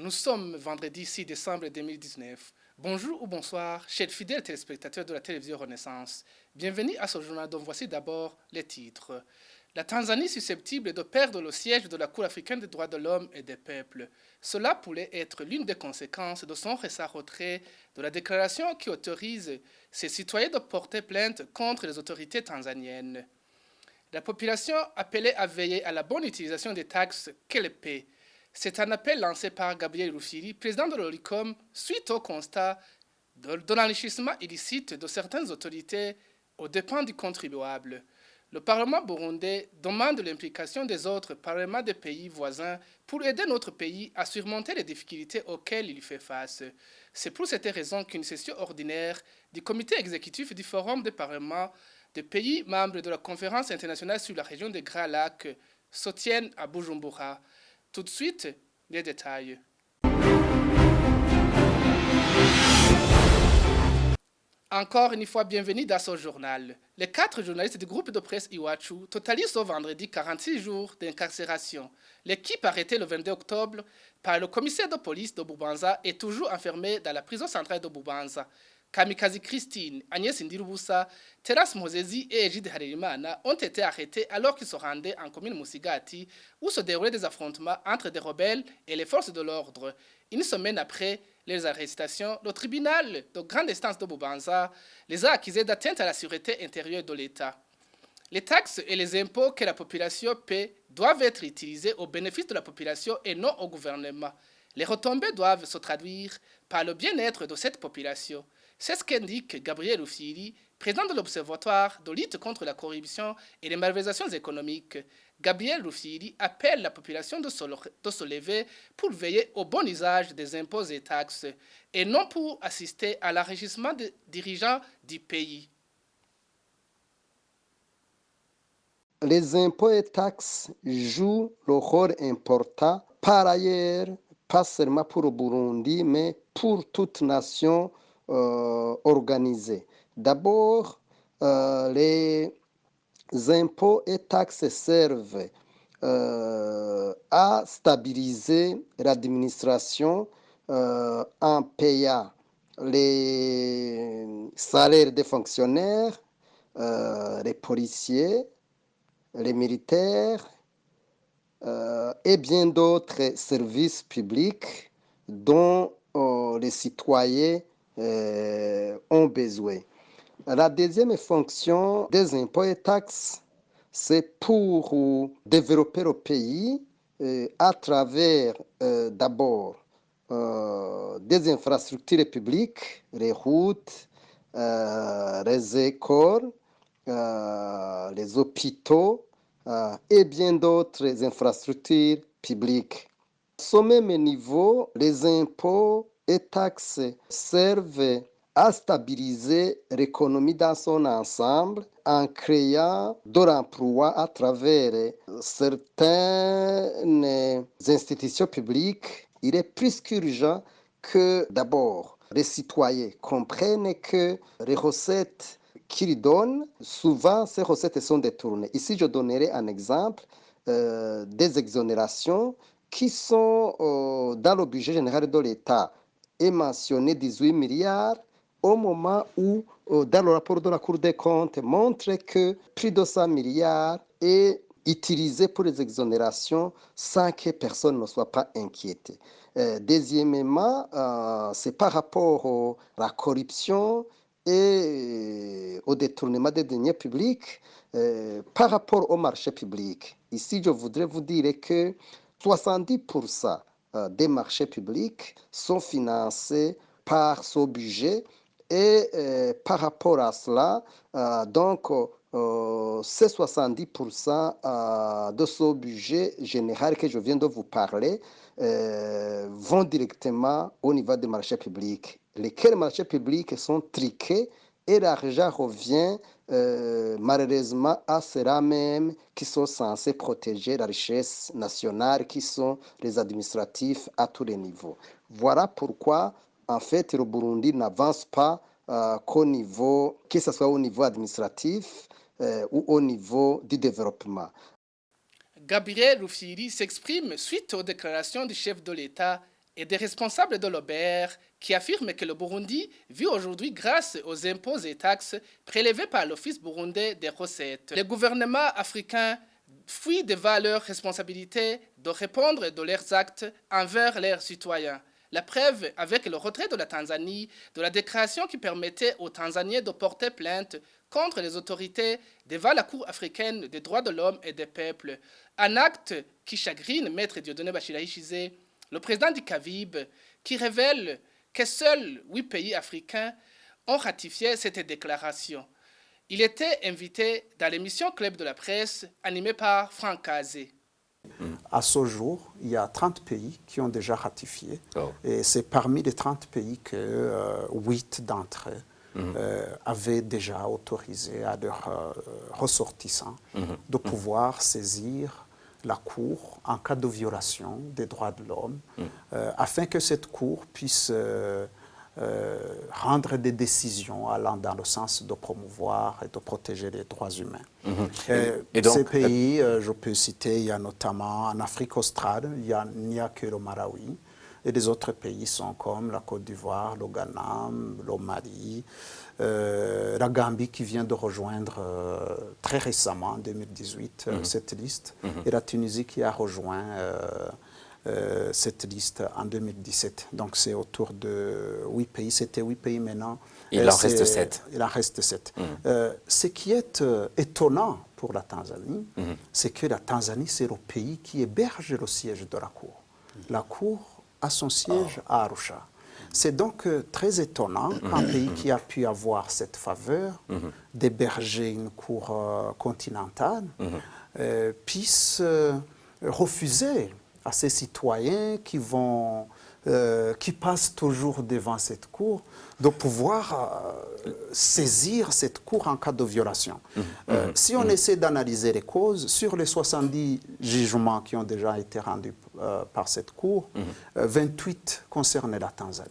Nous sommes vendredi 6 décembre 2019. Bonjour ou bonsoir, chers fidèles téléspectateurs de la télévision Renaissance. Bienvenue à ce journal dont voici d'abord les titres. La Tanzanie susceptible de perdre le siège de la Cour africaine des droits de l'homme et des peuples. Cela pourrait être l'une des conséquences de son récent retrait de la déclaration qui autorise ses citoyens de porter plainte contre les autorités tanzaniennes. La population appelée à veiller à la bonne utilisation des taxes qu'elle paie. C'est un appel lancé par Gabriel Rufyiri, président de l'ORICOM, suite au constat de l'enrichissement illicite de certaines autorités aux dépens du contribuable. Le Parlement burundais demande l'implication des autres parlements des pays voisins pour aider notre pays à surmonter les difficultés auxquelles il fait face. C'est pour cette raison qu'une session ordinaire du comité exécutif du Forum des parlements des pays membres de la Conférence internationale sur la région des Grands Lacs se tienne à Bujumbura. Tout de suite, les détails. Encore une fois, bienvenue dans ce journal. Les 4 journalistes du groupe de presse Iwachu totalisent ce vendredi 46 jours d'incarcération. L'équipe arrêtée le 22 octobre par le commissaire de police de Bubanza est toujours enfermée dans la prison centrale de Bubanza. Kamikazi Christine, Agnès Ndirubusa, Terence Mosezi et Egide Harerimana ont été arrêtés alors qu'ils se rendaient en commune Musigati où se déroulaient des affrontements entre des rebelles et les forces de l'ordre. Une semaine après les arrestations, le tribunal de grande instance de Bubanza les a accusés d'atteinte à la sûreté intérieure de l'État. Les taxes et les impôts que la population paie doivent être utilisés au bénéfice de la population et non au gouvernement. Les retombées doivent se traduire par le bien-être de cette population. C'est ce qu'indique Gabriel Rufyiri, président de l'Observatoire de lutte contre la corruption et les malversations économiques. Gabriel Rufyiri appelle la population de se lever pour veiller au bon usage des impôts et taxes et non pour assister à l'enrichissement des dirigeants du pays. Les impôts et taxes jouent le rôle important, par ailleurs, pas seulement pour le Burundi, mais pour toute nation organisée. D'abord, les impôts et taxes servent à stabiliser l'administration en payant les salaires des fonctionnaires, les policiers, les militaires et bien d'autres services publics dont les citoyens ont besoin. La deuxième fonction des impôts et taxes, c'est pour développer le pays à travers d'abord des infrastructures publiques, les routes, les écoles, les hôpitaux et bien d'autres infrastructures publiques. À ce même niveau, les impôts et taxes servent à stabiliser l'économie dans son ensemble en créant de l'emploi à travers certaines institutions publiques. Il est plus qu'urgent que d'abord les citoyens comprennent que les recettes qu'ils donnent, souvent ces recettes sont détournées. Ici, je donnerai un exemple des exonérations qui sont dans le budget général de l'État est mentionné 18 milliards au moment où, dans le rapport de la Cour des comptes, montre que plus de 100 milliards est utilisé pour les exonérations sans que personne ne soit pas inquiété. Deuxièmement, c'est par rapport à la corruption et au détournement des deniers publics par rapport au marché public. Ici, je voudrais vous dire que 70% des marchés publics sont financés par ce budget et par rapport à cela, donc ces 70% de ce budget général que je viens de vous parler vont directement au niveau des marchés publics. Lesquels marchés publics sont triqués et l'argent revient malheureusement à ceux-là même qui sont censés protéger la richesse nationale, qui sont les administratifs à tous les niveaux. Voilà pourquoi, en fait, le Burundi n'avance pas qu'au niveau, que ce soit au niveau administratif ou au niveau du développement. Gabriel Rufyiri s'exprime suite aux déclarations du chef de l'État et des responsables de l'OBR qui affirment que le Burundi vit aujourd'hui grâce aux impôts et taxes prélevés par l'Office burundais des recettes. Les gouvernements africains fuient devant leur responsabilité de répondre de leurs actes envers leurs citoyens. La preuve avec le retrait de la Tanzanie de la déclaration qui permettait aux Tanzaniens de porter plainte contre les autorités devant la Cour africaine des droits de l'homme et des peuples. Un acte qui chagrine Maître Dieudonné Bachila-Ishizé, le président du CAVIB, qui révèle que seuls 8 pays africains ont ratifié cette déclaration. Il était invité dans l'émission Club de la presse animée par Franck Kazé. À ce jour, il y a 30 pays qui ont déjà ratifié. Oh. Et c'est parmi les 30 pays que 8 d'entre eux avaient déjà autorisé à leurs ressortissants de pouvoir saisir la Cour en cas de violation des droits de l'homme, afin que cette Cour puisse rendre des décisions allant dans le sens de promouvoir et de protéger les droits humains. Et donc, ces pays, je peux citer, il y a notamment en Afrique australe, il n'y a que le Malawi, et les autres pays sont comme la Côte d'Ivoire, le Ghana, le Mali, la Gambie qui vient de rejoindre très récemment, en 2018, cette liste, et la Tunisie qui a rejoint cette liste en 2017. Donc c'est autour de 8 pays. C'était 8 pays maintenant. Il en reste 7. Il en reste 7. Ce qui est étonnant pour la Tanzanie, c'est que la Tanzanie, c'est le pays qui héberge le siège de la Cour. La Cour a son siège à Arusha. C'est donc très étonnant qu'un pays qui a pu avoir cette faveur d'héberger une Cour continentale puisse refuser à ces citoyens qui passent toujours devant cette cour, de pouvoir saisir cette cour en cas de violation. Si on essaie d'analyser les causes, sur les 70 jugements qui ont déjà été rendus par cette cour, 28 concernaient la Tanzanie.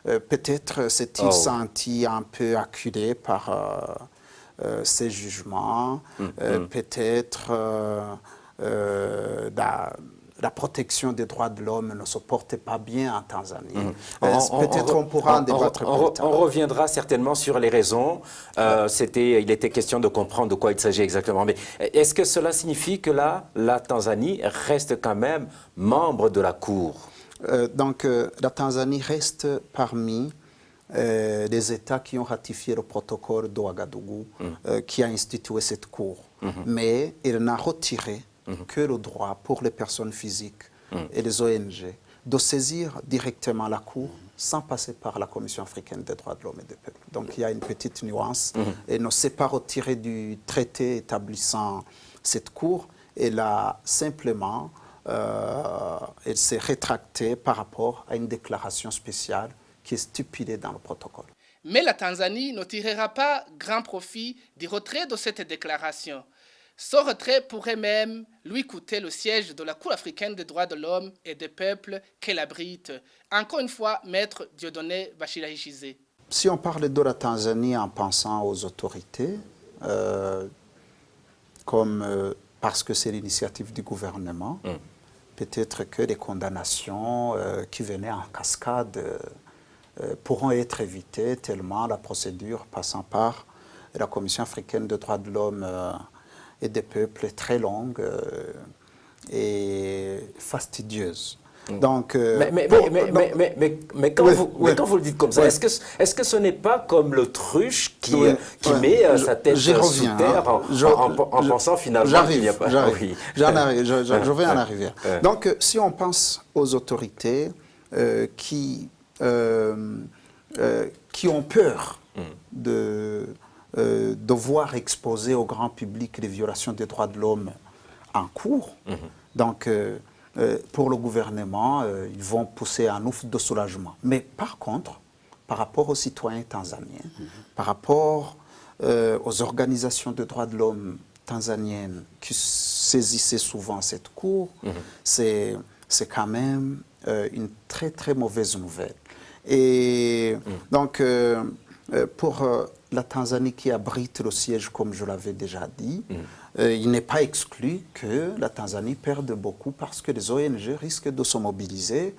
Peut-être s'est-il senti un peu acculé par ces jugements, peut-être la protection des droits de l'homme ne se portait pas bien en Tanzanie. Peut-être on pourra en débattre plus tard. On reviendra certainement sur les raisons. Il était question de comprendre de quoi il s'agit exactement. Mais est-ce que cela signifie que là, la Tanzanie reste quand même membre de la Cour? Donc, la Tanzanie reste parmi les États qui ont ratifié le protocole d'Ouagadougou qui a institué cette Cour. Mais il n'a retiré que le droit pour les personnes physiques et les ONG de saisir directement la Cour sans passer par la Commission africaine des droits de l'homme et des peuples. Donc il y a une petite nuance. Elle ne s'est pas retirée du traité établissant cette Cour. Elle a simplement elle s'est rétractée par rapport à une déclaration spéciale qui est stipulée dans le protocole. Mais la Tanzanie ne tirera pas grand profit du retrait de cette déclaration. Ce retrait pourrait même lui coûter le siège de la Cour africaine des droits de l'homme et des peuples qu'elle abrite. Encore une fois, Maître Dieudonné Bachila-Ishizé. Si on parle de la Tanzanie en pensant aux autorités, parce que c'est l'initiative du gouvernement, peut-être que les condamnations qui venaient en cascade pourront être évitées tellement la procédure passant par la Commission africaine des droits de l'homme et des peuples est très longue et fastidieuse. Donc, mais quand vous le dites comme ça, est-ce que ce n'est pas comme l'autruche qui met sa tête sous terre en pensant finalement qu'il n'y a pas... Je vais en arriver. Donc, si on pense aux autorités qui ont peur de voir exposer au grand public les violations des droits de l'homme en cours. Donc, pour le gouvernement, ils vont pousser un ouf de soulagement. Mais par contre, par rapport aux citoyens tanzaniens, par rapport aux organisations de droits de l'homme tanzaniennes qui saisissaient souvent cette cour, c'est quand même une très très mauvaise nouvelle. Et donc, pour la Tanzanie qui abrite le siège, comme je l'avais déjà dit, il n'est pas exclu que la Tanzanie perde beaucoup parce que les ONG risquent de se mobiliser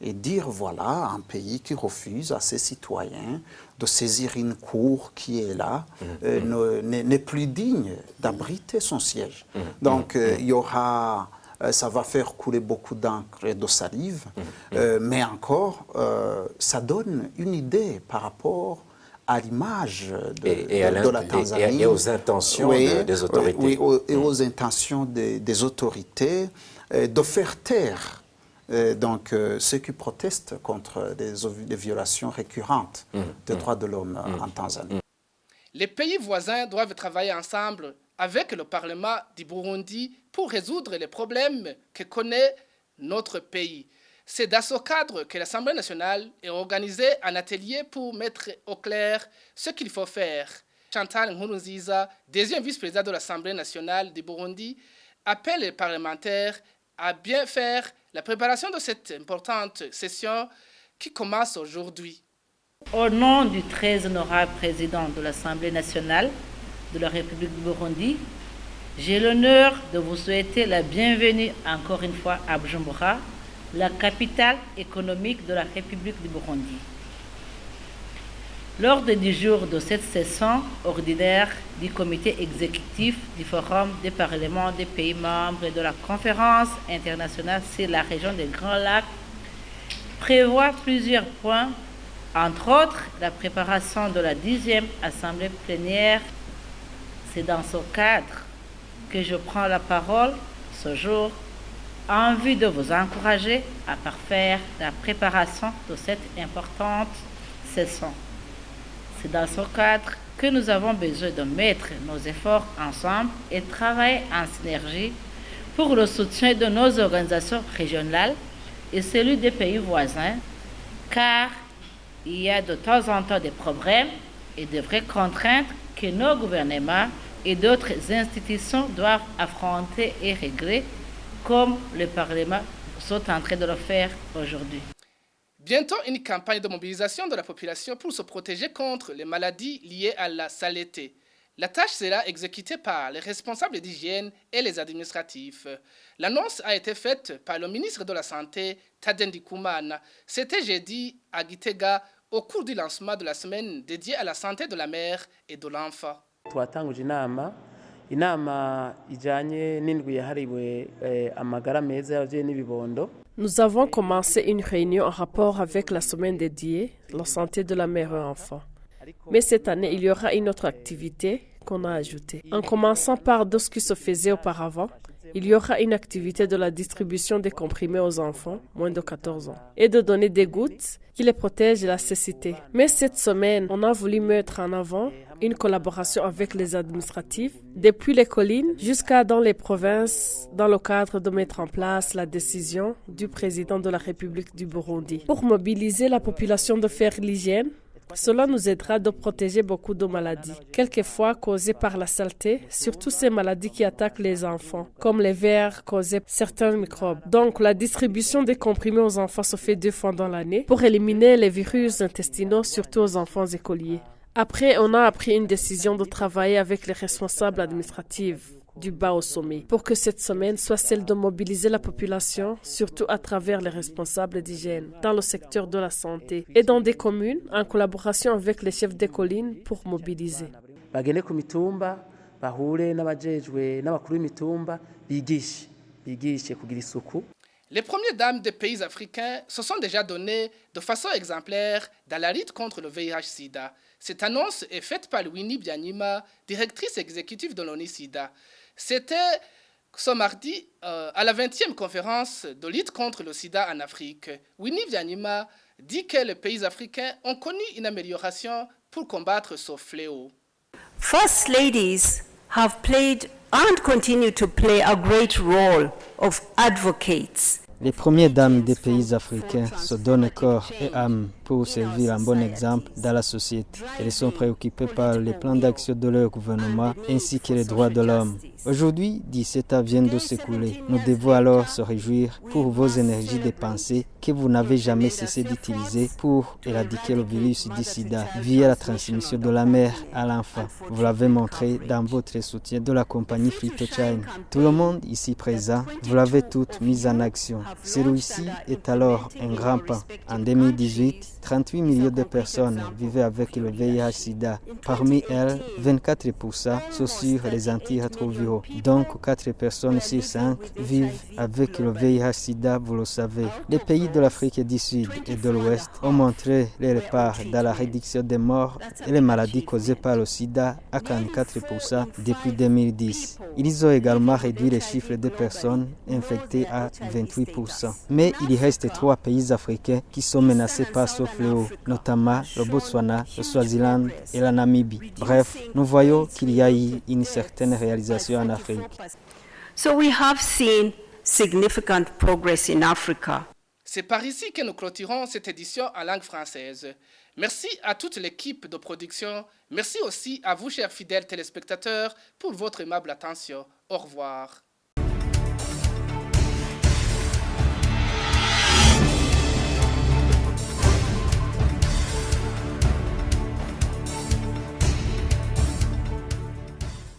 et dire voilà, un pays qui refuse à ses citoyens de saisir une cour qui est là n'est plus digne d'abriter son siège. Donc il y aura, ça va faire couler beaucoup d'encre et de salive, mais encore, ça donne une idée par rapport à l'image de la Tanzanie. Et aux intentions des autorités. Et aux intentions des autorités de faire taire ceux qui protestent contre des violations récurrentes des droits de l'homme en Tanzanie. Les pays voisins doivent travailler ensemble avec le Parlement du Burundi pour résoudre les problèmes que connaît notre pays. C'est dans ce cadre que l'Assemblée nationale a organisé un atelier pour mettre au clair ce qu'il faut faire. Chantal Nkurunziza, deuxième vice-président de l'Assemblée nationale du Burundi, appelle les parlementaires à bien faire la préparation de cette importante session qui commence aujourd'hui. Au nom du très honorable président de l'Assemblée nationale de la République du Burundi, j'ai l'honneur de vous souhaiter la bienvenue encore une fois à Bujumbura, la capitale économique de la République du Burundi. L'ordre du jour de cette session ordinaire du comité exécutif du Forum des parlements des pays membres de la Conférence internationale sur la région des Grands Lacs prévoit plusieurs points, entre autres la préparation de la 10e Assemblée plénière. C'est dans ce cadre que je prends la parole ce jour en vue de vous encourager à parfaire la préparation de cette importante session. C'est dans ce cadre que nous avons besoin de mettre nos efforts ensemble et travailler en synergie pour le soutien de nos organisations régionales et celui des pays voisins, car il y a de temps en temps des problèmes et de vraies contraintes que nos gouvernements et d'autres institutions doivent affronter et régler, comme le Parlement sont en train de le faire aujourd'hui. Bientôt, une campagne de mobilisation de la population pour se protéger contre les maladies liées à la saleté. La tâche sera exécutée par les responsables d'hygiène et les administratifs. L'annonce a été faite par le ministre de la Santé, Tade Ndikumana. C'était jeudi à Gitega, au cours du lancement de la semaine dédiée à la santé de la mère et de l'enfant. Nous avons commencé une réunion en rapport avec la semaine dédiée à la santé de la mère et l'enfant. Mais cette année, il y aura une autre activité qu'on a ajoutée. En commençant par ce qui se faisait auparavant, il y aura une activité de la distribution des comprimés aux enfants moins de 14 ans et de donner des gouttes qui les protègent de la cécité. Mais cette semaine, on a voulu mettre en avant une collaboration avec les administratifs, depuis les collines jusqu'à dans les provinces, dans le cadre de mettre en place la décision du président de la République du Burundi pour mobiliser la population de faire l'hygiène. Cela nous aidera de protéger beaucoup de maladies, quelquefois causées par la saleté, surtout ces maladies qui attaquent les enfants, comme les vers causés par certains microbes. Donc, la distribution des comprimés aux enfants se fait 2 fois dans l'année pour éliminer les virus intestinaux, surtout aux enfants écoliers. Après, on a pris une décision de travailler avec les responsables administratifs du bas au sommet, pour que cette semaine soit celle de mobiliser la population, surtout à travers les responsables d'hygiène, dans le secteur de la santé et dans des communes, en collaboration avec les chefs des collines pour mobiliser. Les premières dames des pays africains se sont déjà données de façon exemplaire dans la lutte contre le VIH-Sida. Cette annonce est faite par Winnie Byanyima, directrice exécutive de l'ONU-Sida. C'était ce mardi à la 20e conférence de lutte contre le sida en Afrique. Winnie Byanyima dit que les pays africains ont connu une amélioration pour combattre ce fléau. First ladies have played and continue to play a great role of advocates. Les premières dames des pays africains se donnent corps et âme pour servir un bon exemple dans la société. Elles sont préoccupées par les plans d'action de leur gouvernement ainsi que les droits de l'homme. Aujourd'hui, 17 ans viennent de s'écouler. Nous devons alors se réjouir pour vos énergies dépensées que vous n'avez jamais cessé d'utiliser pour éradiquer le virus du sida via la transmission de la mère à l'enfant. Vous l'avez montré dans votre soutien de la compagnie Phytochine. Tout le monde ici présent, vous l'avez toutes mis en action. Celui-ci est alors un grand pas. En 2018, 38 millions de personnes vivaient avec le VIH-Sida. Parmi elles, 24% sont sur les antirétroviraux. Donc, 4 personnes sur 5 vivent avec le VIH-Sida, vous le savez. Les pays de l'Afrique du Sud et de l'Ouest ont montré leur part dans la réduction des morts et les maladies causées par le sida à 44% depuis 2010. Ils ont également réduit les chiffres de personnes infectées à 28%. Mais il reste 3 pays africains qui sont menacés par ce fléau, notamment le Botswana, le Swaziland et la Namibie. Bref, nous voyons qu'il y a eu une certaine réalisation en Afrique. So we have seen significant progress in Africa. C'est par ici que nous clôturons cette édition en langue française. Merci à toute l'équipe de production. Merci aussi à vous, chers fidèles téléspectateurs, pour votre aimable attention. Au revoir.